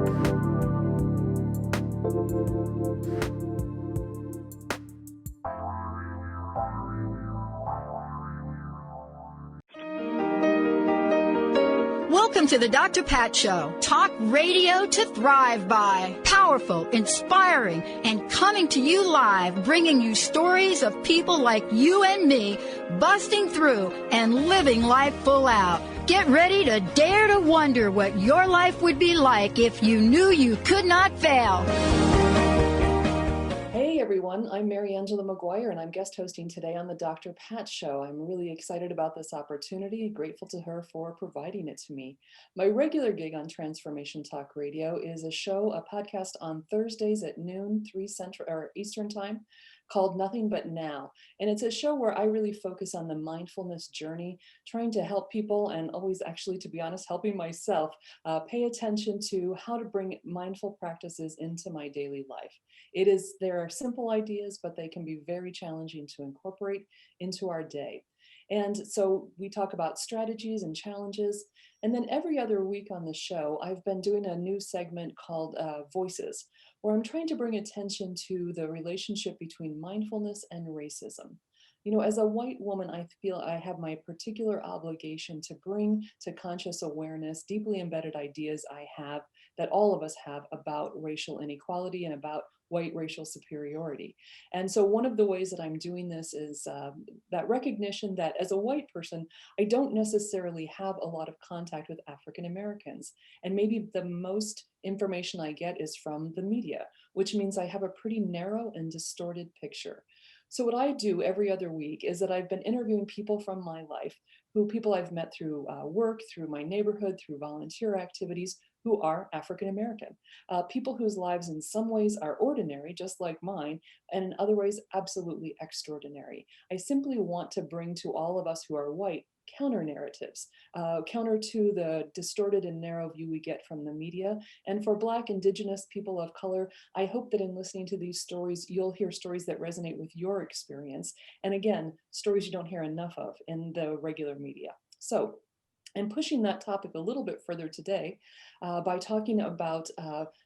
Welcome to the Dr. Pat Show. Talk radio to thrive by. Powerful, inspiring, and coming to you live, bringing you stories of people like you and me, busting through and living life full out. Get ready to dare to wonder what your life would be like if you knew you could not fail. Hey everyone, I'm Mariangela Maguire and I'm guest hosting today on the Dr. Pat Show. I'm really excited about this opportunity, grateful to her for providing it to me. My regular gig on Transformation Talk Radio is a podcast on Thursdays at noon, 3 Central or Eastern Time, called Nothing But Now. And it's a show where I really focus on the mindfulness journey, trying to help people and always actually, to be honest, helping myself pay attention to how to bring mindful practices into my daily life. There are simple ideas, but they can be very challenging to incorporate into our day. And so we talk about strategies and challenges. And then every other week on the show, I've been doing a new segment called Voices, where I'm trying to bring attention to the relationship between mindfulness and racism. You know, as a white woman, I feel I have my particular obligation to bring to conscious awareness deeply embedded ideas that all of us have about racial inequality and about white racial superiority. And so one of the ways that I'm doing this is that recognition that as a white person, I don't necessarily have a lot of contact with African Americans. And maybe the most information I get is from the media, which means I have a pretty narrow and distorted picture. So what I do every other week is that I've been interviewing people from my life, people I've met through work, through my neighborhood, through volunteer activities, who are African American, people whose lives in some ways are ordinary, just like mine, and in other ways absolutely extraordinary. I simply want to bring to all of us who are white counter narratives, counter to the distorted and narrow view we get from the media. And for Black, Indigenous, people of color, I hope that in listening to these stories, you'll hear stories that resonate with your experience. And again, stories you don't hear enough of in the regular media. So I'm pushing that topic a little bit further today by talking about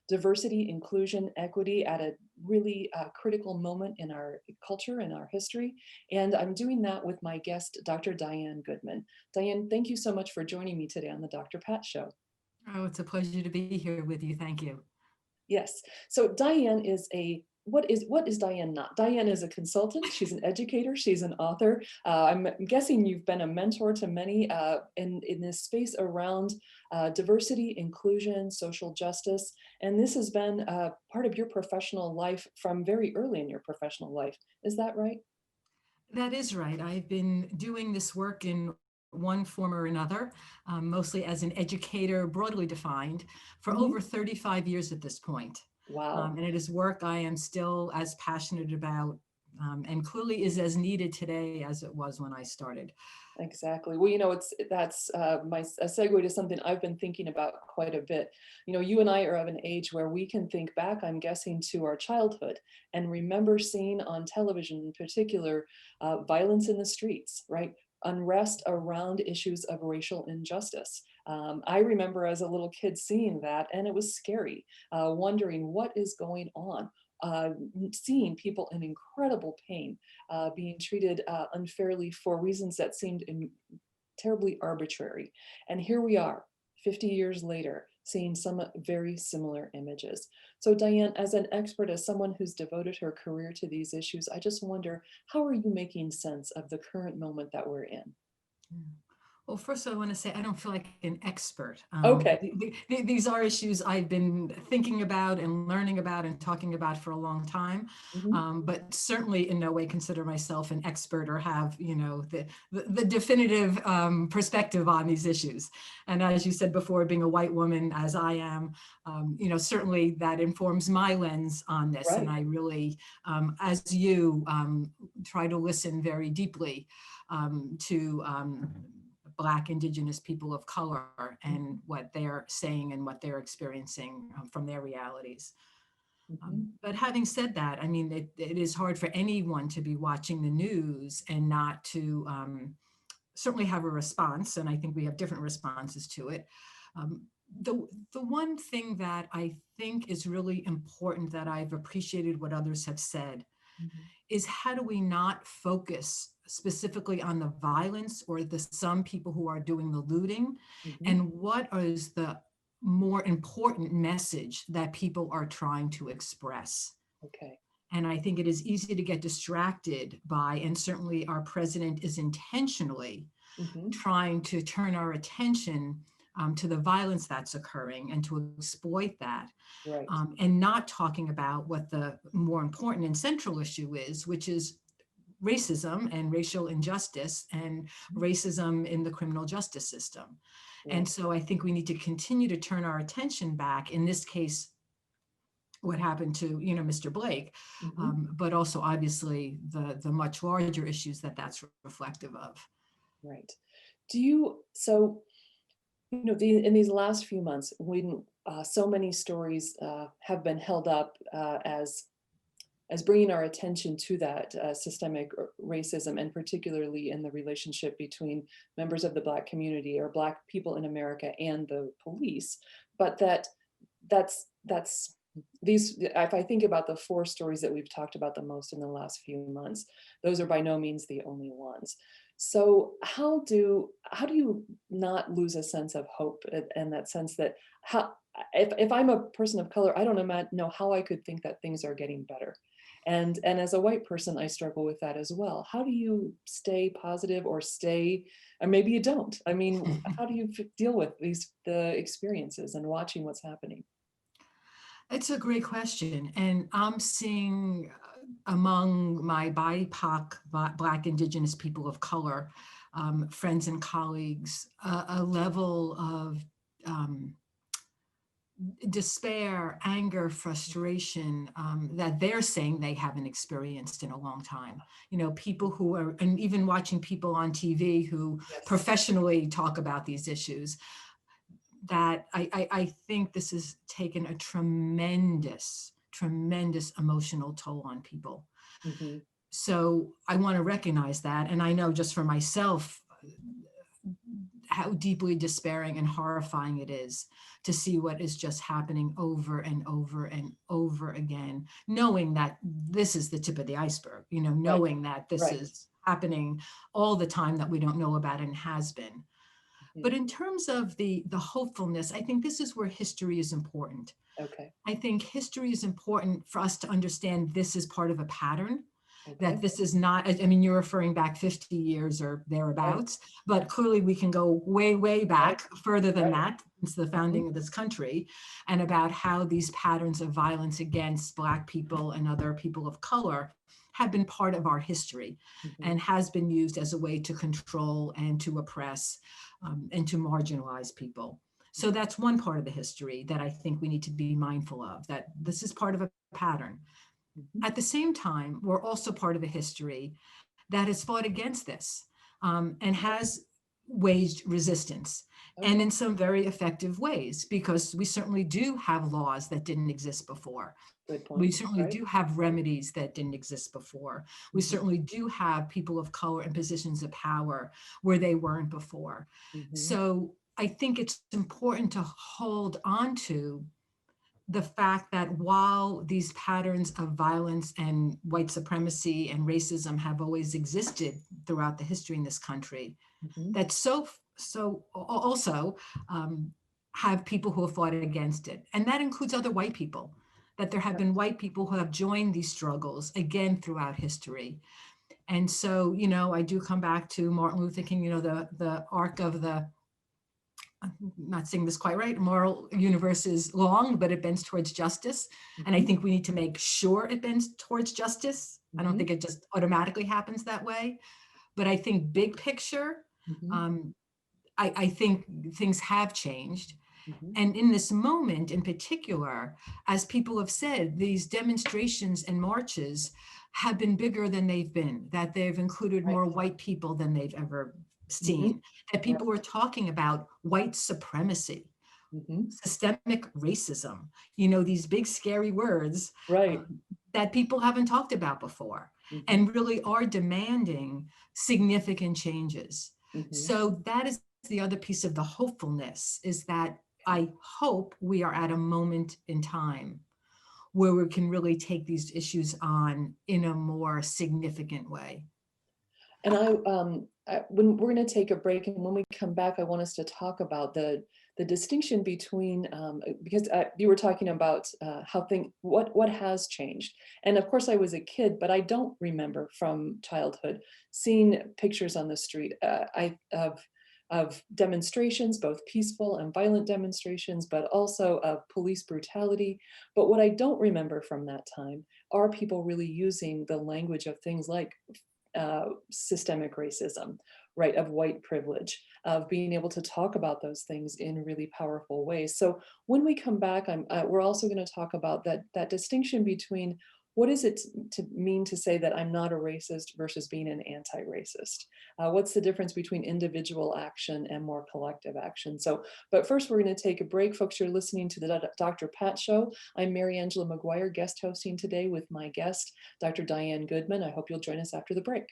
diversity, inclusion, equity at a really critical moment in our culture and our history. And I'm doing that with my guest, Dr. Diane Goodman. Diane, thank you so much for joining me today on the Dr. Pat Show. Oh, it's a pleasure to be here with you. Thank you. Yes. So Diane is what is Diane not? Diane is a consultant. She's an educator. She's an author. I'm guessing you've been a mentor to many in this space around diversity, inclusion, social justice. And this has been part of your professional life from very early in your professional life. Is that right? That is right. I've been doing this work in one form or another, mostly as an educator, broadly defined, for over 35 years at this point. Wow. And it is work I am still as passionate about and clearly is as needed today as it was when I started. Exactly. Well, you know, that's a segue to something I've been thinking about quite a bit. You know, you and I are of an age where we can think back, I'm guessing, to our childhood and remember seeing on television in particular violence in the streets, right? Unrest around issues of racial injustice. I remember as a little kid seeing that, and it was scary, wondering what is going on. Seeing people in incredible pain, being treated unfairly for reasons that seemed terribly arbitrary. And here we are, 50 years later, seeing some very similar images. So Diane, as an expert, as someone who's devoted her career to these issues, I just wonder, how are you making sense of the current moment that we're in? Well, first I want to say I don't feel like an expert. Okay. These are issues I've been thinking about and learning about and talking about for a long time, but certainly in no way consider myself an expert or have, you know, the definitive perspective on these issues. And as you said before, being a white woman as I am, you know, certainly that informs my lens on this. Right. And I really, as you, try to listen very deeply to Black, Indigenous people of color and what they're saying and what they're experiencing from their realities. But having said that, I mean, it is hard for anyone to be watching the news and not to certainly have a response, and I think we have different responses to it. the one thing that I think is really important that I've appreciated what others have said is how do we not focus specifically on the violence or the some people who are doing the looting, and what is the more important message that people are trying to express. Okay. And I think it is easy to get distracted by, and certainly our president is intentionally trying to turn our attention to the violence that's occurring and to exploit that, Right. and not talking about what the more important and central issue is, which is racism and racial injustice and racism in the criminal justice system. Yeah. And so I think we need to continue to turn our attention back, in this case, what happened to, Mr. Blake, but also obviously the much larger issues that that's reflective of. Right. So, in these last few months, when so many stories have been held up as bringing our attention to that systemic racism, and particularly in the relationship between members of the Black community or Black people in America and the police, but that's these, if I think about the 4 stories that we've talked about the most in the last few months, those are by no means the only ones. So how do you not lose a sense of hope, and that sense that if I'm a person of color, I don't know how I could think that things are getting better. And as a white person, I struggle with that as well. How do you stay positive, or maybe you don't? I mean, how do you deal with the experiences and watching what's happening? It's a great question. And I'm seeing among my BIPOC, Black, Indigenous people of color, friends and colleagues, a level of despair, anger, frustration that they're saying they haven't experienced in a long time. People who are, and even watching people on TV who professionally talk about these issues, that I think this has taken a tremendous emotional toll on people. So I want to recognize that. And I know just for myself, how deeply despairing and horrifying it is to see what is just happening over and over and over again, knowing that this is the tip of the iceberg, knowing that this is happening all the time that we don't know about and has been. But in terms of the hopefulness, I think this is where history is important. Okay. I think history is important for us to understand this is part of a pattern, that this is not, I mean, you're referring back 50 years or thereabouts, but clearly we can go way, way back, further than that, since the founding of this country, and about how these patterns of violence against Black people and other people of color have been part of our history and has been used as a way to control and to oppress and to marginalize people. So that's one part of the history that I think we need to be mindful of, that this is part of a pattern. At the same time, we're also part of a history that has fought against this and has waged resistance, and in some very effective ways, because we certainly do have laws that didn't exist before. Good point. We certainly do have remedies that didn't exist before. We certainly do have people of color in positions of power where they weren't before. So I think it's important to hold on to the fact that while these patterns of violence and white supremacy and racism have always existed throughout the history in this country, that so also have people who have fought against it. And that includes other white people, that there have been white people who have joined these struggles again throughout history. And so, I do come back to Martin Luther King, the arc of the, I'm not saying this quite right, moral universe is long, but it bends towards justice. And I think we need to make sure it bends towards justice. I don't think it just automatically happens that way. But I think big picture, I think things have changed. And in this moment in particular, as people have said, these demonstrations and marches have been bigger than they've been, that they've included more white people than they've ever seen, that people were talking about white supremacy, systemic racism, these big scary words that people haven't talked about before, and really are demanding significant changes. So that is the other piece of the hopefulness, is that I hope we are at a moment in time where we can really take these issues on in a more significant way. And when we're going to take a break, and when we come back, I want us to talk about the distinction between, because you were talking about what has changed. And of course I was a kid, but I don't remember from childhood seeing pictures on the street of demonstrations, both peaceful and violent demonstrations, but also of police brutality. But what I don't remember from that time are people really using the language of things like systemic racism, right, of white privilege, of being able to talk about those things in really powerful ways. So when we come back, we're also going to talk about that distinction between what is it to mean to say that I'm not a racist versus being an anti-racist? What's the difference between individual action and more collective action? So, but first we're going to take a break. Folks, you're listening to the Dr. Pat Show. I'm Mariangela Maguire, guest hosting today with my guest, Dr. Diane Goodman. I hope you'll join us after the break.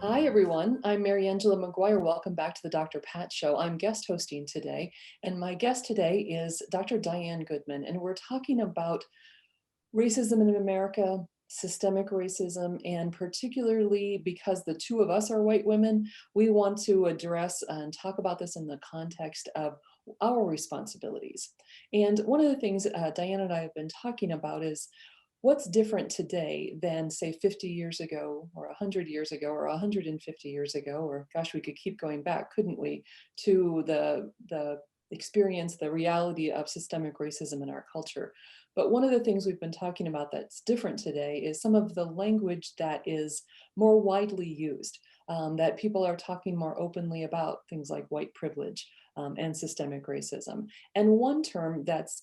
Hi, everyone. I'm Mariangela Maguire. Welcome back to the Dr. Pat Show. I'm guest hosting today, and my guest today is Dr. Diane Goodman, and we're talking about racism in America, systemic racism, and particularly because the two of us are white women, we want to address and talk about this in the context of our responsibilities. And one of the things Diane and I have been talking about is what's different today than, say, 50 years ago, or 100 years ago, or 150 years ago, or gosh, we could keep going back, couldn't we, to the experience, the reality of systemic racism in our culture. But one of the things we've been talking about that's different today is some of the language that is more widely used, that people are talking more openly about things like white privilege, and systemic racism. And one term that's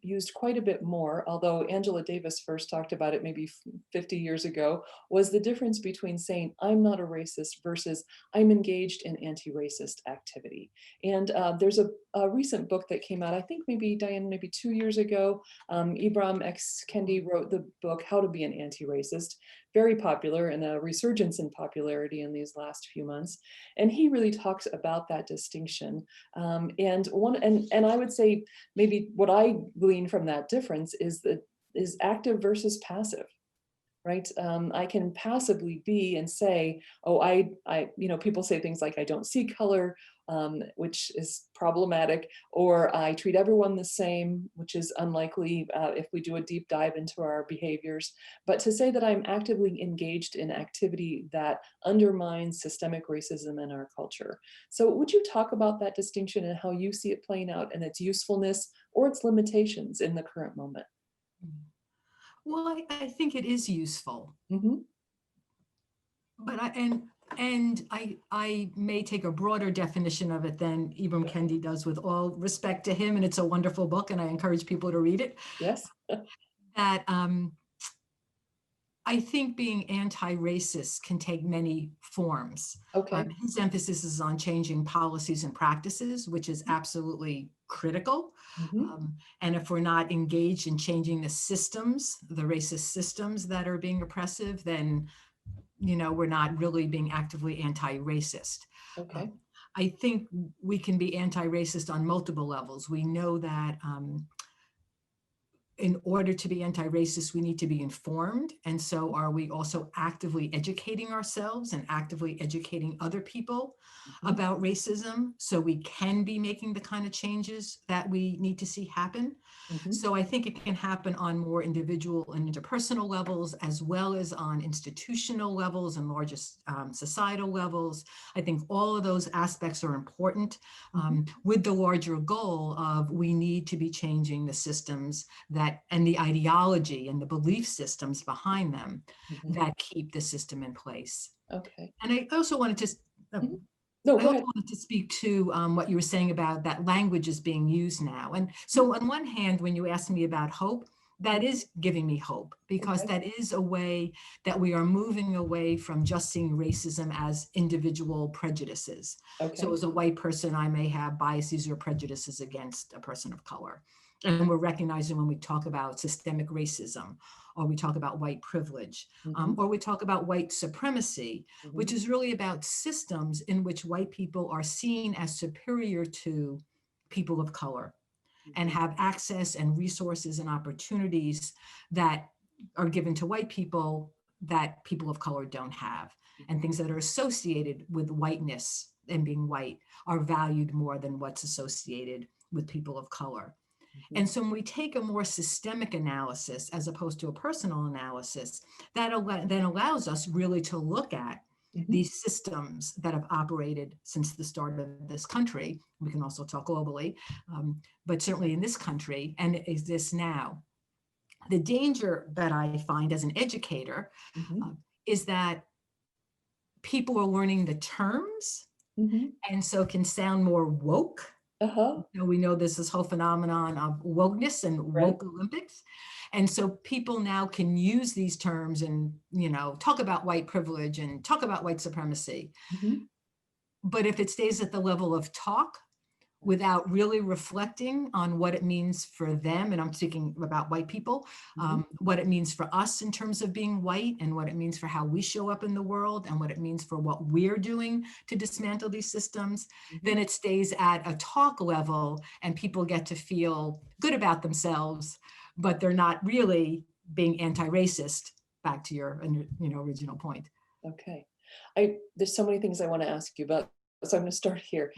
used quite a bit more, although Angela Davis first talked about it maybe 50 years ago, was the difference between saying I'm not a racist versus I'm engaged in anti-racist activity. And there's a recent book that came out, I think maybe, Diane, maybe 2 years ago. Ibram X. Kendi wrote the book, How to Be an Anti-Racist, very popular and a resurgence in popularity in these last few months. And he really talks about that distinction. And I would say maybe what I glean from that difference is active versus passive. Right? I can passively be and say, oh, people say things like, I don't see color, which is problematic, or I treat everyone the same, which is unlikely if we do a deep dive into our behaviors. But to say that I'm actively engaged in activity that undermines systemic racism in our culture. So would you talk about that distinction and how you see it playing out and its usefulness or its limitations in the current moment? Well, I think it is useful, Mm-hmm. but I may take a broader definition of it than Ibram Kendi does, with all respect to him, and it's a wonderful book, and I encourage people to read it. Yes. That I think being anti-racist can take many forms. Okay. His emphasis is on changing policies and practices, which is absolutely critical. Mm-hmm. And if we're not engaged in changing the systems, the racist systems that are being oppressive, then we're not really being actively anti-racist. Okay. I think we can be anti-racist on multiple levels. We know that in order to be anti-racist, we need to be informed. And so are we also actively educating ourselves and actively educating other people about racism, so we can be making the kind of changes that we need to see happen? Mm-hmm. So I think it can happen on more individual and interpersonal levels, as well as on institutional levels and larger societal levels. I think all of those aspects are important, with the larger goal of we need to be changing the systems and the ideology and the belief systems behind them that keep the system in place. Okay. And I also wanted to No, go ahead. wanted to speak to what you were saying about that language is being used now. And so on one hand, when you asked me about hope, that is giving me hope, because that is a way that we are moving away from just seeing racism as individual prejudices. So as a white person, I may have biases or prejudices against a person of color. And we're recognizing when we talk about systemic racism, or we talk about white privilege, or we talk about white supremacy, which is really about systems in which white people are seen as superior to people of color and have access and resources and opportunities that are given to white people that people of color don't have. And things that are associated with whiteness and being white are valued more than what's associated with people of color. And so when we take a more systemic analysis as opposed to a personal analysis, that then allows us really to look at these systems that have operated since the start of this country. We can also talk globally, but certainly in this country, and it exists now. The danger that I find as an educator is that people are learning the terms and so can sound more woke. We know there's this whole phenomenon of wokeness and woke Olympics. And so people now can use these terms and, talk about white privilege and talk about white supremacy. But if it stays at the level of talk without really reflecting on what it means for them, and I'm speaking about white people, what it means for us in terms of being white, and what it means for how we show up in the world, and what it means for what we're doing to dismantle these systems, then it stays at a talk level and people get to feel good about themselves, but they're not really being anti-racist, back to your original point. Okay. There's so many things I want to ask you about, so I'm going to start here.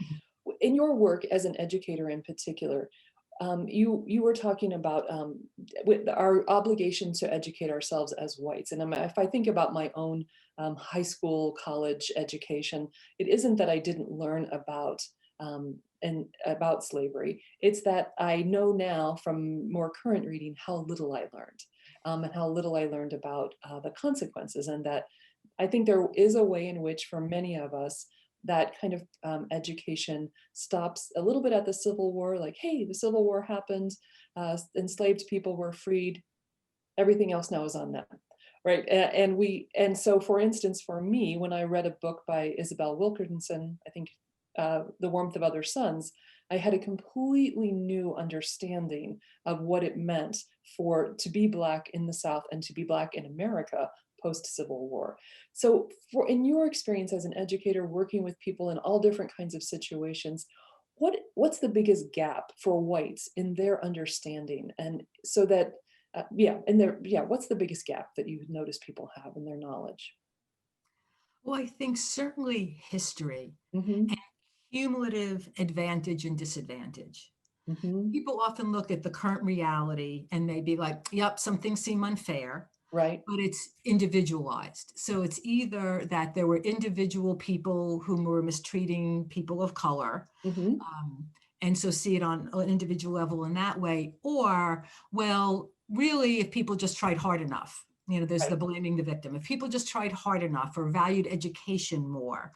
In your work as an educator in particular, you were talking about with our obligation to educate ourselves as whites. And if I think about my own high school, college education, it isn't that I didn't learn about slavery. It's that I know now from more current reading how little I learned, and how little I learned about the consequences. And that I think there is a way in which, for many of us, that kind of education stops a little bit at the Civil War, like, hey, the Civil War happened, enslaved people were freed, everything else now is on them, right? And so, for instance, for me, when I read a book by Isabel Wilkerson, I think The Warmth of Other Suns, I had a completely new understanding of what it meant to be Black in the South and to be Black in America post-Civil War. So in your experience as an educator working with people in all different kinds of situations, what's the biggest gap for whites in their understanding? And so that, what's the biggest gap that you notice people have in their knowledge? Well, I think certainly history and cumulative advantage and disadvantage. People often look at the current reality and they be like, yep, some things seem unfair. Right. But it's individualized. So it's either that there were individual people whom were mistreating people of color, and so see it on an individual level in that way, or, well, really, if people just tried hard enough, there's the blaming the victim. If people just tried hard enough or valued education more,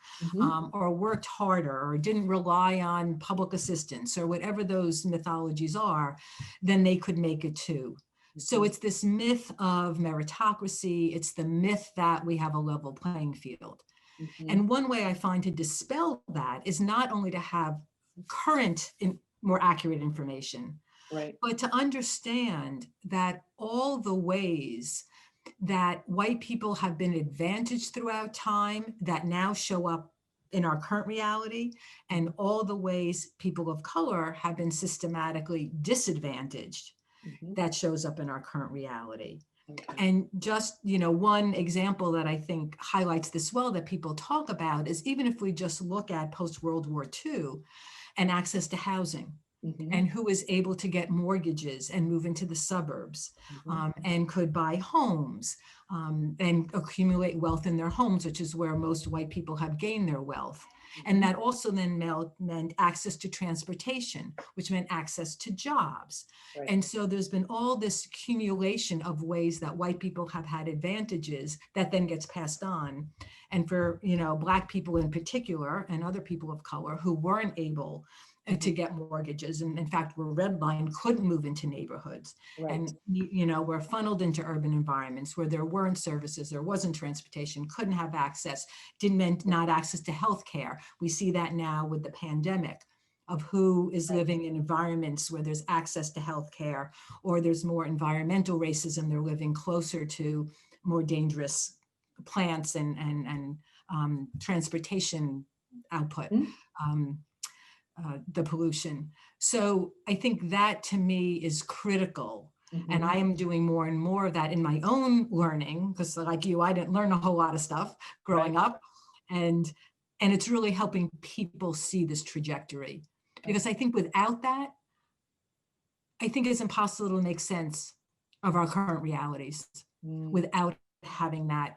or worked harder or didn't rely on public assistance or whatever those mythologies are, then they could make it too. So it's this myth of meritocracy. It's the myth that we have a level playing field. And one way I find to dispel that is not only to have current, more accurate information, but to understand that all the ways that white people have been advantaged throughout time that now show up in our current reality, and all the ways people of color have been systematically disadvantaged that shows up in our current reality. And just, one example that I think highlights this well that people talk about is even if we just look at post-World War II and access to housing, and who is able to get mortgages and move into the suburbs, and could buy homes and accumulate wealth in their homes, which is where most white people have gained their wealth. And that also then meant access to transportation, which meant access to jobs. And so there's been all this accumulation of ways that white people have had advantages that then gets passed on. And for, Black people in particular, and other people of color who weren't able to get mortgages, and in fact were redlined, couldn't move into neighborhoods, and were funneled into urban environments where there weren't services, there wasn't transportation, couldn't have access, not access to healthcare. We see that now with the pandemic. of who is living in environments where there's access to healthcare, or there's more environmental racism, they're living closer to more dangerous plants and transportation output, the pollution. So I think that to me is critical. And I am doing more and more of that in my own learning, because like you, I didn't learn a whole lot of stuff growing up. And it's really helping people see this trajectory. Because I think without that, I think it's impossible to make sense of our current realities without having that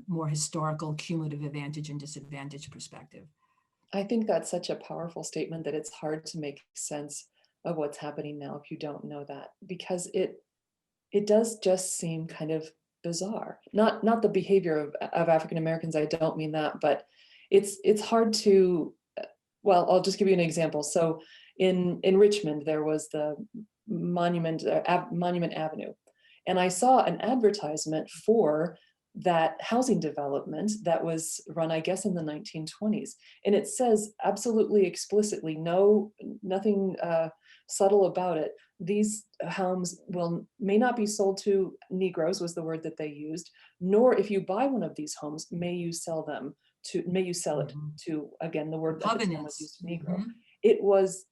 more historical cumulative advantage and disadvantage perspective. I think that's such a powerful statement that it's hard to make sense of what's happening now if you don't know that, because it does just seem kind of bizarre. Not the behavior of African Americans, I don't mean that, but it's hard to, well, I'll just give you an example. So in Richmond, there was the Monument Avenue, and I saw an advertisement for that housing development that was run, I guess, in the 1920s. And it says absolutely explicitly, nothing subtle about it. These homes may not be sold to Negroes, was the word that they used, nor if you buy one of these homes, may you sell it to, again, the word that was used, Negro.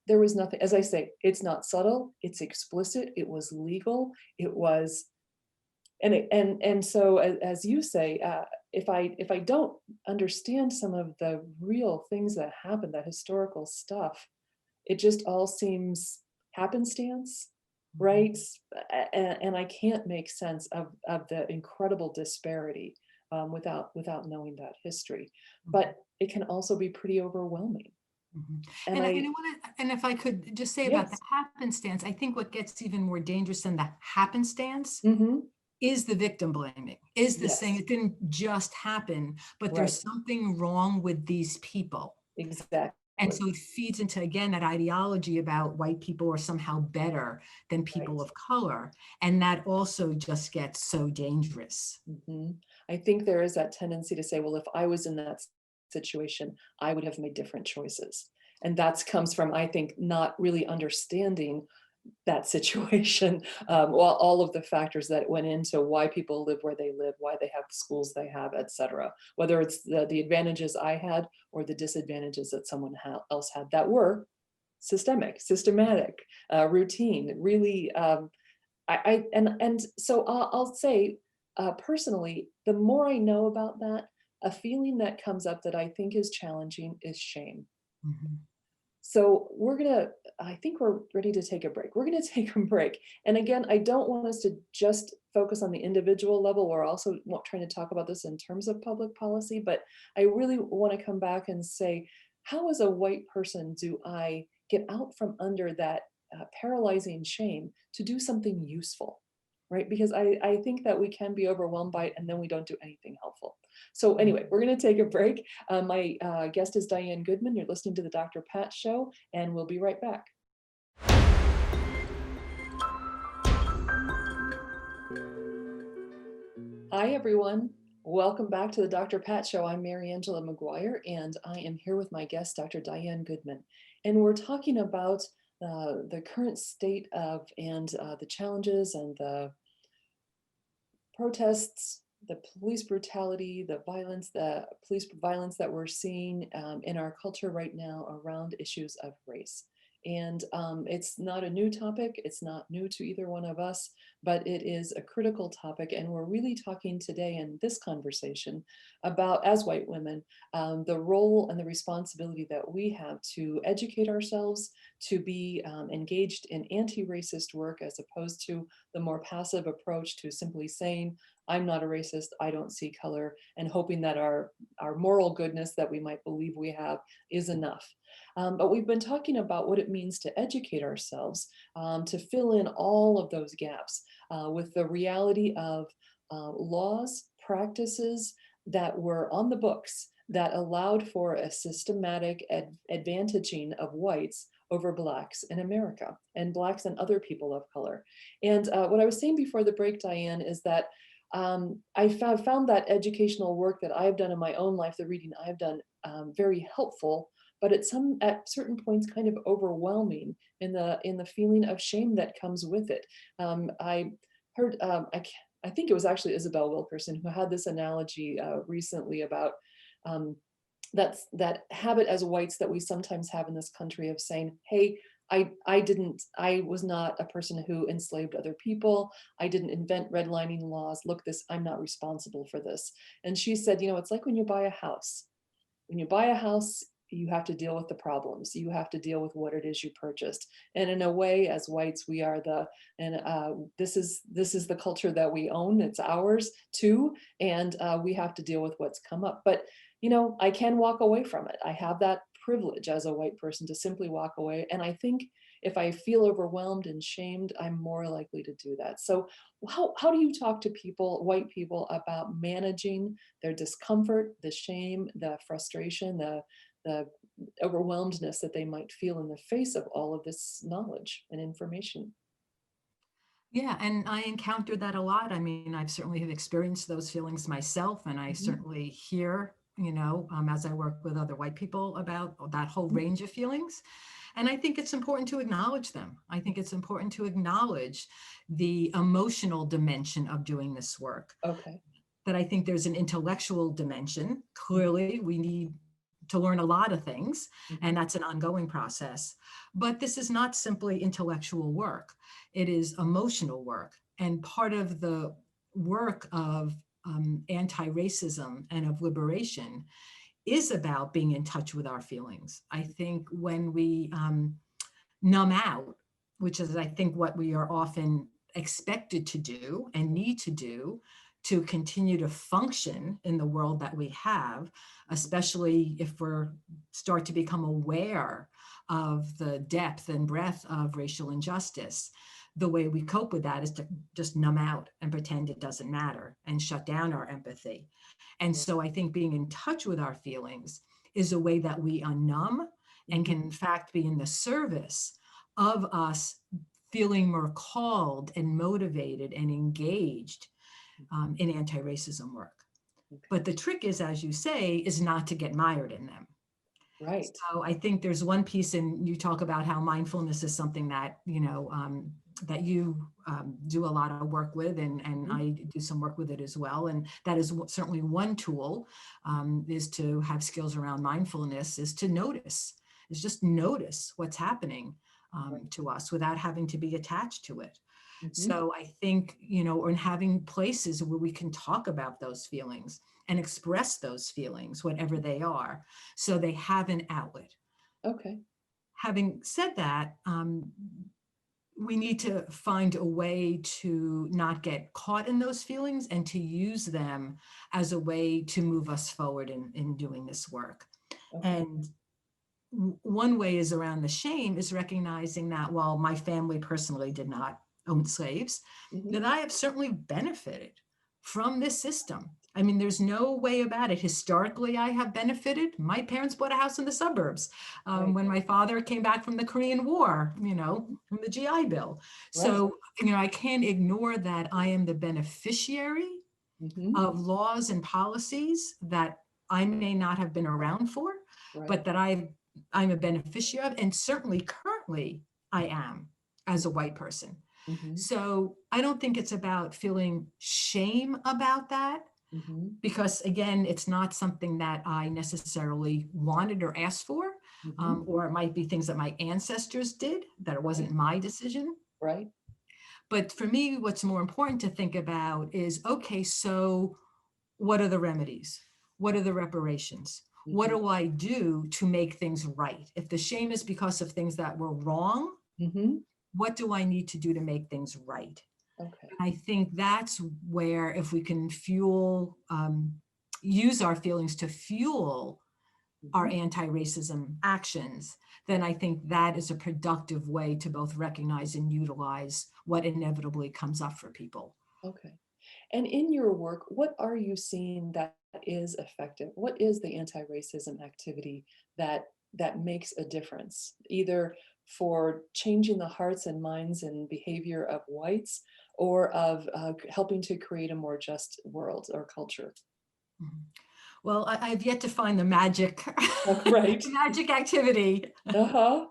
There was nothing, as I say, it's not subtle, it's explicit, it was legal, it was, and so as you say, if I don't understand some of the real things that happened, that historical stuff, it just all seems happenstance, right? And I can't make sense of the incredible disparity without knowing that history. But it can also be pretty overwhelming. And if I could just say about the happenstance, I think what gets even more dangerous than the happenstance is the victim blaming, is the saying it didn't just happen, but there's something wrong with these people. Exactly. And so it feeds into, again, that ideology about white people are somehow better than people of color. And that also just gets so dangerous. I think there is that tendency to say, well, if I was in that situation, I would have made different choices. And that comes from, I think, not really understanding that situation, all of the factors that went into why people live where they live, why they have the schools they have, et cetera. Whether it's the advantages I had or the disadvantages that someone else had that were systematic, routine, really. So I'll say, personally, the more I know about that, a feeling that comes up that I think is challenging is shame. So I think we're ready to take a break. We're going to take a break. And again, I don't want us to just focus on the individual level. We're also trying to talk about this in terms of public policy, but I really want to come back and say, how as a white person do I get out from under that paralyzing shame to do something useful, right? Because I think that we can be overwhelmed by it and then we don't do anything helpful. So anyway, we're going to take a break. My guest is Diane Goodman. You're listening to the Dr. Pat Show, and we'll be right back. Hi, everyone. Welcome back to the Dr. Pat Show. I'm Mariangela Maguire, and I am here with my guest, Dr. Diane Goodman. And we're talking about the current state of and the challenges and the protests, the police brutality, the police violence that we're seeing in our culture right now around issues of race. And it's not a new topic. It's not new to either one of us, but it is a critical topic. And we're really talking today in this conversation about, as white women, the role and the responsibility that we have to educate ourselves, to be engaged in anti-racist work, as opposed to the more passive approach to simply saying, I'm not a racist, I don't see color, and hoping that our moral goodness that we might believe we have is enough. But we've been talking about what it means to educate ourselves, to fill in all of those gaps with the reality of laws, practices that were on the books that allowed for a systematic advantaging of whites over Blacks in America, and Blacks and other people of color. And what I was saying before the break, Diane, is that I found that educational work that I've done in my own life, the reading I've done, very helpful but at certain points kind of overwhelming in the feeling of shame that comes with it. I heard, I think it was actually Isabel Wilkerson who had this analogy recently about that habit as whites that we sometimes have in this country of saying, hey, I was not a person who enslaved other people. I didn't invent redlining laws. Look, I'm not responsible for this. And she said, it's like when you buy a house. When you buy a house, you have to deal with the problems. You have to deal with what it is you purchased. And in a way, as whites, we are this is the culture that we own. It's ours too. And we have to deal with what's come up. But, I can walk away from it. I have that privilege as a white person to simply walk away. And I think if I feel overwhelmed and shamed, I'm more likely to do that. So how do you talk to white people, about managing their discomfort, the shame, the frustration, the overwhelmedness that they might feel in the face of all of this knowledge and information? Yeah, and I encountered that a lot. I mean, I've certainly have experienced those feelings myself, and I certainly hear, as I work with other white people about that whole range of feelings. And I think it's important to acknowledge them. I think it's important to acknowledge the emotional dimension of doing this work. Okay. That I think there's an intellectual dimension. Clearly, we need to learn a lot of things, and that's an ongoing process. But this is not simply intellectual work. It is emotional work. And part of the work of anti-racism and of liberation is about being in touch with our feelings. I think when we numb out, which is, I think, what we are often expected to do and need to do to continue to function in the world that we have, especially if we're start to become aware of the depth and breadth of racial injustice. The way we cope with that is to just numb out and pretend it doesn't matter and shut down our empathy. And so I think being in touch with our feelings is a way that we unnumb and can in fact be in the service of us feeling more called and motivated and engaged in anti-racism work. But the trick is, as you say, is not to get mired in them. Right. So I think there's one piece, and you talk about how mindfulness is something that, that you do a lot of work with, and I do some work with it as well. And that is certainly one tool, is to have skills around mindfulness, is to notice, is just notice what's happening to us without having to be attached to it. So I think, or in having places where we can talk about those feelings and express those feelings, whatever they are, so they have an outlet. Okay. Having said that, we need to find a way to not get caught in those feelings and to use them as a way to move us forward in doing this work. Okay. And one way is around the shame, is recognizing that while my family personally did not own slaves, that I have certainly benefited from this system. I mean, there's no way about it. Historically, I have benefited. My parents bought a house in the suburbs when my father came back from the Korean War, from the GI Bill. So, I can't ignore that I am the beneficiary of laws and policies that I may not have been around for, but that I'm a beneficiary of, and certainly currently I am as a white person. So I don't think it's about feeling shame about that, because again, it's not something that I necessarily wanted or asked for, or it might be things that my ancestors did, that it wasn't my decision. Right. But for me, what's more important to think about is, okay, so what are the remedies? What are the reparations? What do I do to make things right? If the shame is because of things that were wrong, what do I need to do to make things right? Okay. I think that's where, if we can use our feelings to fuel our anti-racism actions, then I think that is a productive way to both recognize and utilize what inevitably comes up for people. Okay. And in your work, what are you seeing that is effective? What is the anti-racism activity that makes a difference, either for changing the hearts and minds and behavior of whites, or of helping to create a more just world or culture? Well, I've yet to find the magic, Right. the magic activity. Uh-huh.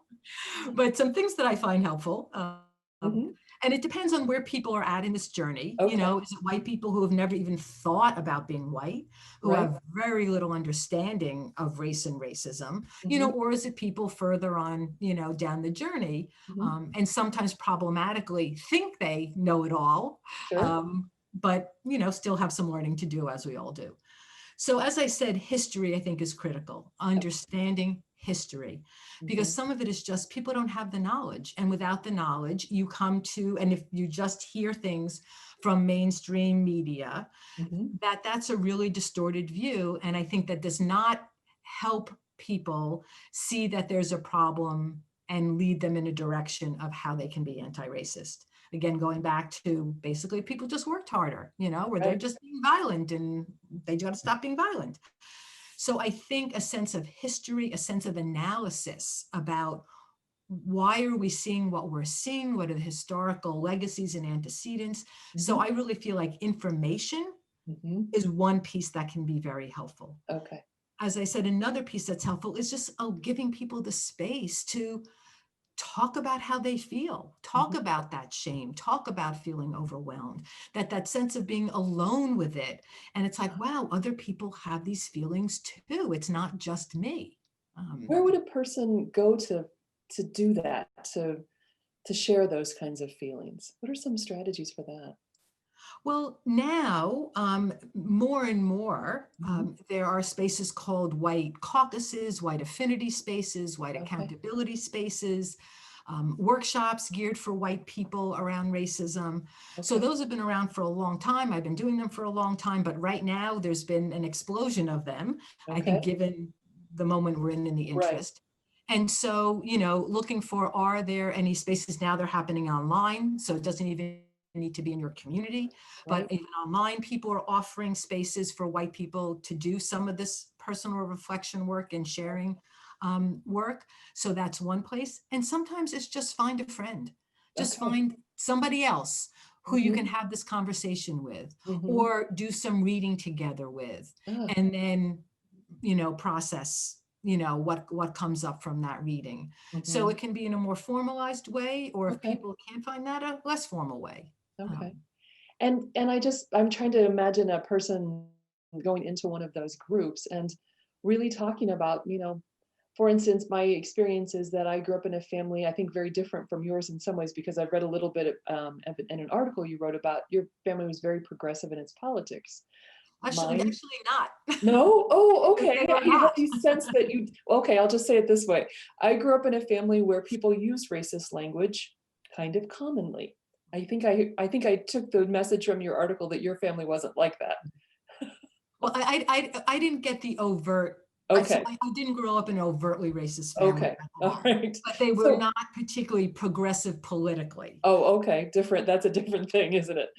But some things that I find helpful. Mhm. And it depends on where people are at in this journey. You Okay. know, is it white people who have never even thought about being white, who Right. have very little understanding of race and racism, you know, Mhm. or is it people further on, you know, down the journey, Mhm. and sometimes problematically think they know it all, Sure. but, you know, still have some learning to do, as we all do. So as I said, history, I think, is critical, understanding history, because Mhm. some of it is just people don't have the knowledge. And without the knowledge, you come to, and if you just hear things from mainstream media, Mhm. that's a really distorted view. And I think that does not help people see that there's a problem and lead them in a direction of how they can be anti-racist. Again, going back to basically people just worked harder, you know, where they're Right. just being violent and they got to stop being violent. So I think a sense of history, a sense of analysis about why are we seeing what we're seeing? What are the historical legacies and antecedents? So Mhm. I really feel like information Mhm. is one piece that can be very helpful. Okay. As I said, another piece that's helpful is just giving people the space to talk about how they feel, talk Mhm. about that shame, talk about feeling overwhelmed, that sense of being alone with it. And it's like, wow, other people have these feelings too. It's not just me. Where would a person go to do that, to share those kinds of feelings? What are some strategies for that? Well, now more and more, Mhm. there are spaces called white caucuses, white affinity spaces, white Okay. accountability spaces, workshops geared for white people around racism. So Okay. those have been around for a long time. I've been doing them for a long time, but right now there's been an explosion of them, I think, Okay. given the moment we're in the Right. interest. And so, you know, looking for, are there any spaces now? They're happening online, so it doesn't even need to be in your community, but Right. even online, people are offering spaces for white people to do some of this personal reflection work and sharing work. So that's one place. And sometimes it's just find a friend, just Okay. find somebody else who you can Mhm. have this conversation with, Mhm. or do some reading together with, Ah. and then, you know, process, you know, what comes up from that reading. So Mhm. it can be in a more formalized way, or if Okay. people can't find that, a less formal way. Okay. Um, And I'm trying to imagine a person going into one of those groups and really talking about, for instance, my experience is that I grew up in a family, I think very different from yours in some ways, because I've read a little bit in an article you wrote about your family was very progressive in its politics. Mine, Actually not. no? Oh, okay. They Yeah, were you have not. these sense that okay, I'll just say it this way. I grew up in a family where people use racist language kind of commonly. I think I took the message from your article that your family wasn't like that. Well, I didn't get the overt. Okay. I didn't grow up in an overtly racist family Okay. at All all, right. but they were So, not particularly progressive politically. oh, okay. Different. That's a different thing, isn't it?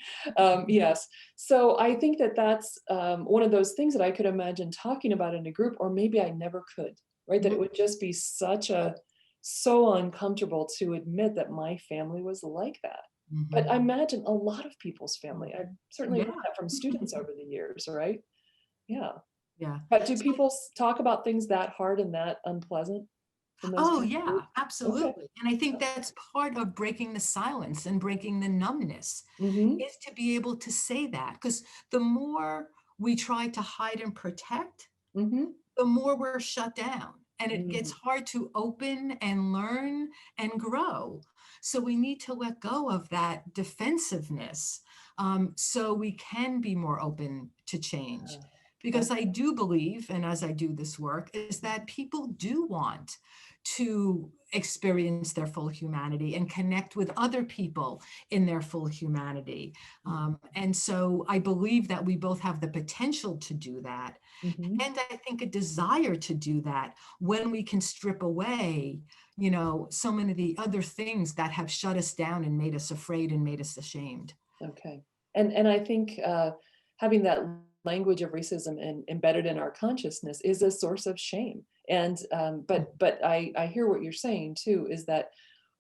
Yes. So I think that that's one of those things that I could imagine talking about in a group, or maybe I never could, right? That it Mhm. would just be so uncomfortable to admit that my family was like that. But I Mhm. imagine a lot of people's family. I've certainly Yeah. heard that from students over the years, right? Yeah. Yeah. But do So people talk about things that hard and that unpleasant in those oh, kinds of yeah, groups? Okay. absolutely. And I think that's part of breaking the silence and breaking the numbness, Mm-hmm. is to be able to say that. Because the more we try to hide and protect, Mm-hmm. the more we're shut down. And it gets Mm-hmm. hard to open and learn and grow. So we need to let go of that defensiveness, so we can be more open to change. Because I Okay. do believe, and as I do this work, is that people do want to experience their full humanity and connect with other people in their full humanity. And so I believe that we both have the potential to do that. Mm-hmm. And I think a desire to do that when we can strip away, you know, so many of the other things that have shut us down and made us afraid and made us ashamed. Okay. And I think having that language of racism embedded in our consciousness is a source of shame. And but I hear what you're saying too, is that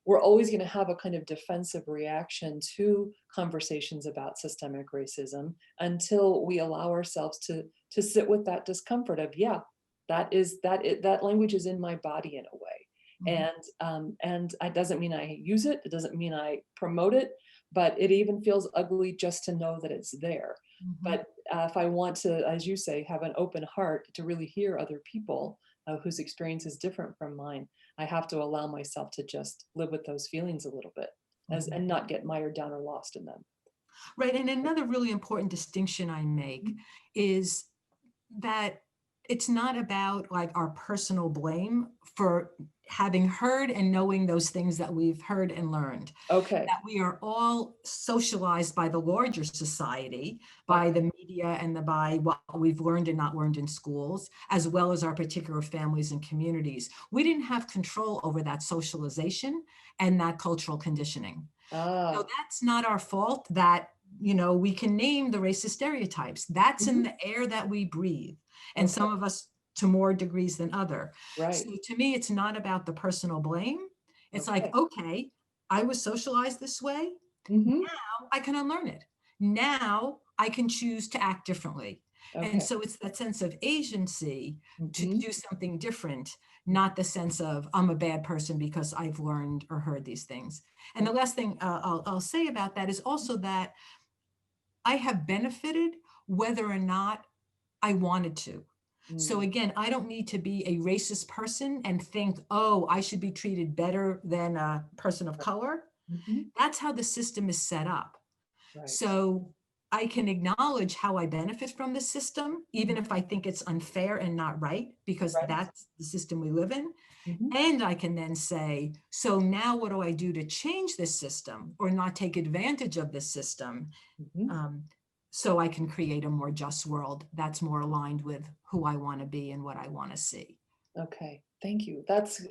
we're always going to have a kind of defensive reaction to conversations about systemic racism until we allow ourselves to sit with that discomfort of, yeah, that language is in my body in a way. And it doesn't mean I use it. It doesn't mean I promote it, but it even feels ugly just to know that it's there. But if I want to, as you say, have an open heart to really hear other people whose experience is different from mine, I have to allow myself to just live with those feelings a little bit and not get mired down or lost in them. Right. And another really important distinction I make is that it's not about like our personal blame for having heard and knowing those things that we've heard and learned. Okay. That we are all socialized by the larger society, by the media, and by what we've learned and not learned in schools, as well as our particular families and communities. We didn't have control over that socialization and that cultural conditioning. So that's not our fault that, we can name the racist stereotypes. That's in the air that we breathe. And some of us to more degrees than other. Right. So to me, it's not about the personal blame. It's like, okay, I was socialized this way. Now I can unlearn it. Now I can choose to act differently. And so it's that sense of agency to do something different, not the sense of I'm a bad person because I've learned or heard these things. And the last thing I'll say about that is also that I have benefited whether or not I wanted to. So again, I don't need to be a racist person and think, oh, I should be treated better than a person of color. That's how the system is set up. Right. So I can acknowledge how I benefit from the system, even if I think it's unfair and not right, because that's the system we live in. And I can then say, so now what do I do to change this system or not take advantage of this system? So I can create a more just world that's more aligned with who I want to be and what I want to see. Okay, thank you.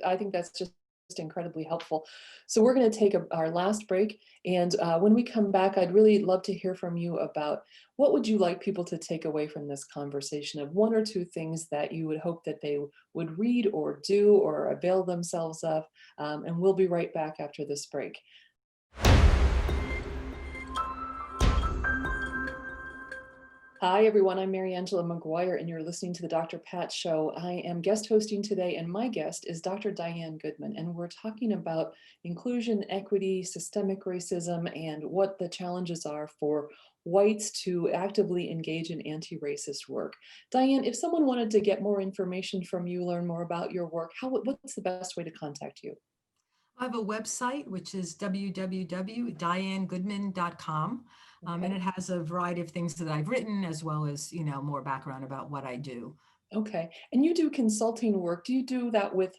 I think that's just incredibly helpful. So we're going to take our last break. And when we come back, I'd really love to hear from you about what would you like people to take away from this conversation of one or two things that you would hope that they would read or do or avail themselves of. And we'll be right back after this break. Hi, everyone. I'm Mariangela Maguire, and you're listening to the Dr. Pat Show. I am guest hosting today, and my guest is Dr. Diane Goodman, and we're talking about inclusion, equity, systemic racism, and what the challenges are for whites to actively engage in anti-racist work. Diane, if someone wanted to get more information from you, learn more about your work, what's the best way to contact you? I have a website, which is www.dianegoodman.com. And it has a variety of things that I've written, as well as, more background about what I do. Okay. And you do consulting work. Do you do that with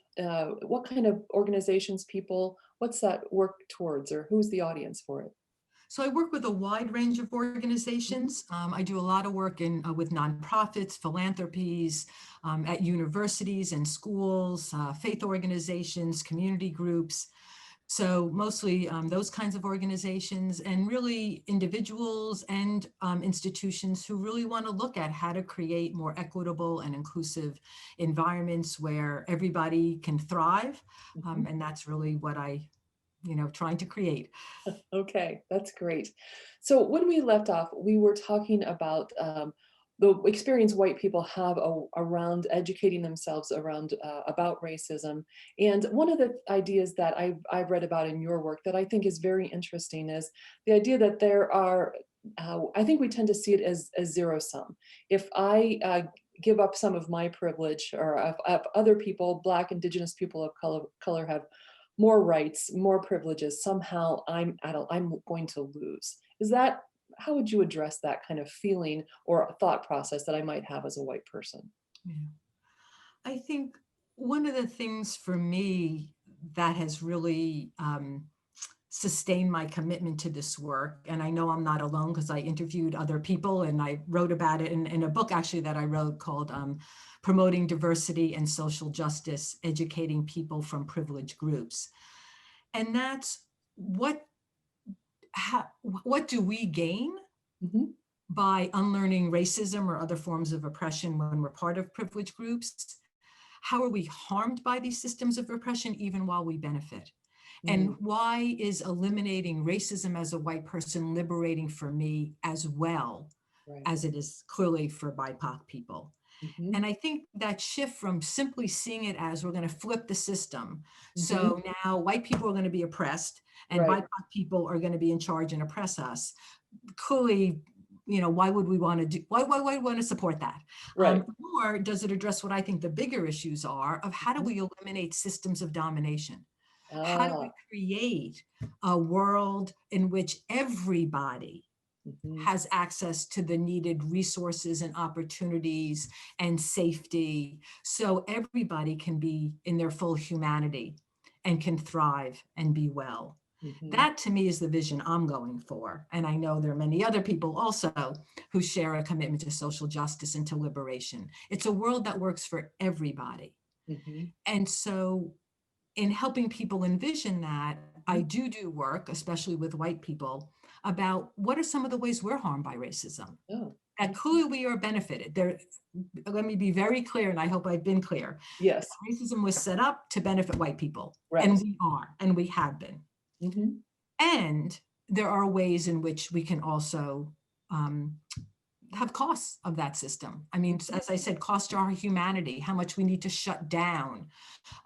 what kind of organizations, people? What's that work towards, or who's the audience for it? So I work with a wide range of organizations. I do a lot of work with nonprofits, philanthropies, at universities and schools, faith organizations, community groups. So mostly those kinds of organizations, and really individuals and institutions who really want to look at how to create more equitable and inclusive environments where everybody can thrive. And that's really what I trying to create. Okay, that's great. So when we left off, we were talking about the experience white people have around educating themselves around about racism. And one of the ideas that I've read about in your work that I think is very interesting is the idea that there are, I think we tend to see it as zero sum. If I give up some of my privilege, or if other people, Black, Indigenous people of color have more rights, more privileges, somehow I'm going to lose. How would you address that kind of feeling or thought process that I might have as a white person? Yeah. I think one of the things for me that has really sustained my commitment to this work, and I know I'm not alone because I interviewed other people and I wrote about it in a book actually that I wrote called Promoting Diversity and Social Justice, Educating People from Privileged Groups. And that's what do we gain by unlearning racism or other forms of oppression when we're part of privileged groups? How are we harmed by these systems of oppression even while we benefit? And why is eliminating racism as a white person liberating for me as well as it is clearly for BIPOC people? And I think that shift from simply seeing it as we're going to flip the system. So now white people are going to be oppressed and BIPOC people are going to be in charge and oppress us. Clearly, why would we want to do, why we want to support that? Or does it address what I think the bigger issues are of how do we eliminate systems of domination? How do we create a world in which everybody has access to the needed resources and opportunities and safety, so everybody can be in their full humanity and can thrive and be well? That to me is the vision I'm going for. And I know there are many other people also who share a commitment to social justice and to liberation. It's a world that works for everybody. And so in helping people envision that, I do work, especially with white people, about what are some of the ways we're harmed by racism. And clearly we are benefited. Let me be very clear, and I hope I've been clear. Yes. Racism was set up to benefit white people, and we are, and we have been. And there are ways in which we can also have costs of that system. I mean, as I said, cost to our humanity, how much we need to shut down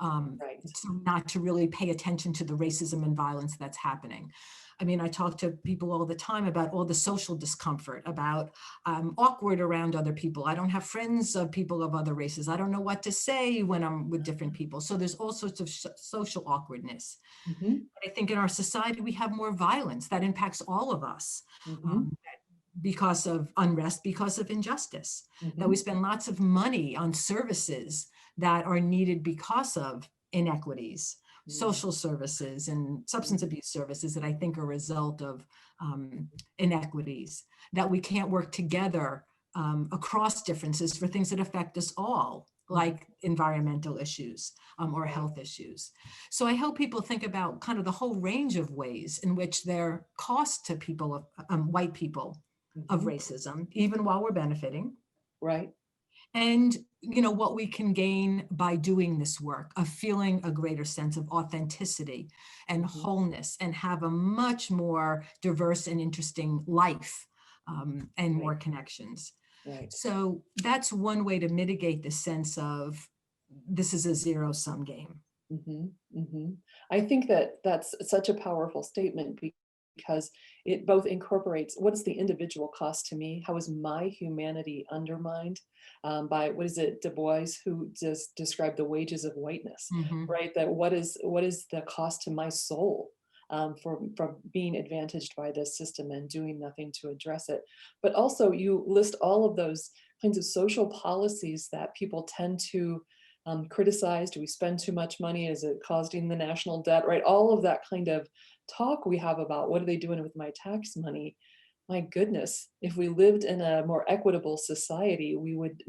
so not to really pay attention to the racism and violence that's happening. I mean, I talk to people all the time about all the social discomfort, about awkward around other people. I don't have friends of people of other races. I don't know what to say when I'm with different people. So there's all sorts of social awkwardness. I think in our society, we have more violence that impacts all of us. Because of unrest, because of injustice, that we spend lots of money on services that are needed because of inequities, social services and substance abuse services that I think are a result of inequities, that we can't work together across differences for things that affect us all, like environmental issues or health issues. So I help people think about kind of the whole range of ways in which there cost to people, white people, of racism, even while we're benefiting. And what we can gain by doing this work, of feeling a greater sense of authenticity and wholeness, and have a much more diverse and interesting life and more connections. So that's one way to mitigate the sense of this is a zero-sum game. I think that that's such a powerful statement, because it both incorporates what is the individual cost to me, how is my humanity undermined by, what is it, Du Bois, who just described the wages of whiteness, right? That what is the cost to my soul from being advantaged by this system and doing nothing to address it. But also you list all of those kinds of social policies that people tend to criticize. Do we spend too much money? Is it causing the national debt, right? All of that kind of talk we have about what are they doing with my tax money. My goodness, if we lived in a more equitable society, we would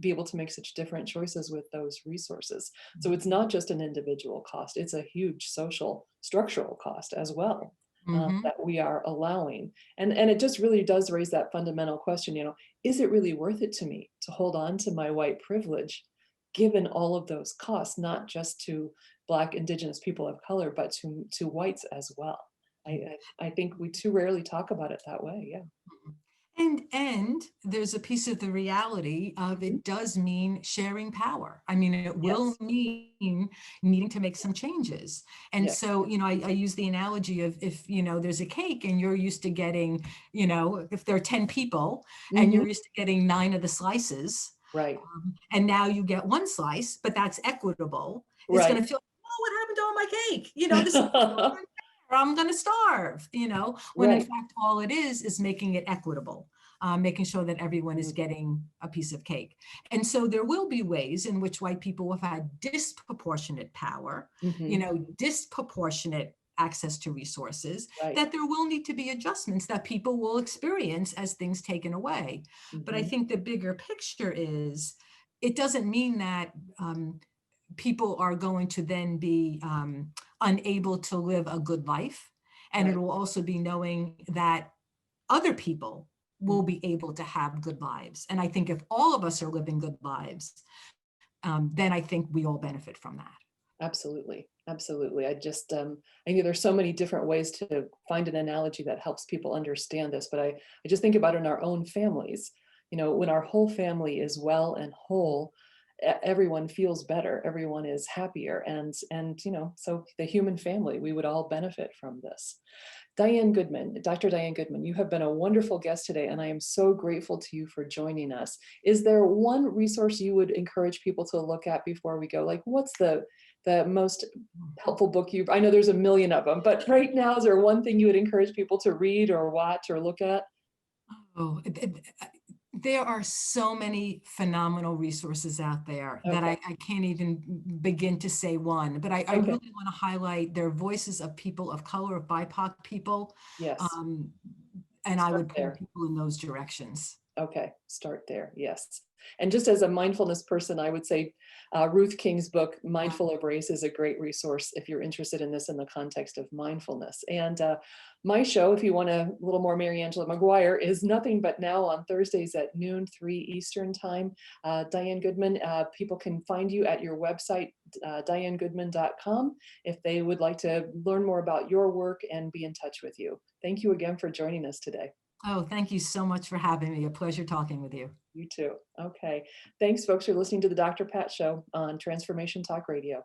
be able to make such different choices with those resources. So it's not just an individual cost, it's a huge social structural cost as well that we are allowing. And it just really does raise that fundamental question, is it really worth it to me to hold on to my white privilege, given all of those costs, not just to Black, Indigenous people of color, but to whites as well. I think we too rarely talk about it that way. And there's a piece of the reality of it does mean sharing power. I mean, it will mean needing to make some changes. And so, I use the analogy of if, there's a cake and you're used to getting, if there are 10 people and you're used to getting 9 of the slices, and now you get 1 slice, but that's equitable. It's going to feel, what happened to all my cake? This is or I'm going to starve, when in fact, all it is making it equitable, making sure that everyone is getting a piece of cake. And so there will be ways in which white people have had disproportionate power, disproportionate access to resources, that there will need to be adjustments that people will experience as things taken away. But I think the bigger picture is, it doesn't mean that people are going to then be unable to live a good life. And it will also be knowing that other people will be able to have good lives. And I think if all of us are living good lives, then I think we all benefit from that. Absolutely. Absolutely. I think there's so many different ways to find an analogy that helps people understand this, but I just think about in our own families, when our whole family is well and whole, everyone feels better, everyone is happier. And so the human family, we would all benefit from this. Diane Goodman, Dr. Diane Goodman, you have been a wonderful guest today, and I am so grateful to you for joining us. Is there one resource you would encourage people to look at before we go? Like, what's the most helpful book I know there's a million of them, but right now, is there one thing you would encourage people to read or watch or look at? Oh, there are so many phenomenal resources out there that Okay. I can't even begin to say one, but I Okay. really want to highlight their voices of people of color, of BIPOC people, Yes. and I would Start point there. people in those directions. Okay, start there. Yes. And just as a mindfulness person, I would say Ruth King's book, Mindful of Race, is a great resource if you're interested in this in the context of mindfulness. And my show, if you want a little more Mariangela Maguire, is Nothing But Now on Thursdays at noon, 3 Eastern time. Diane Goodman, people can find you at your website, dianegoodman.com, if they would like to learn more about your work and be in touch with you. Thank you again for joining us today. Oh, thank you so much for having me. A pleasure talking with you. You too. Okay. Thanks, folks, for listening to the Dr. Pat Show on Transformation Talk Radio.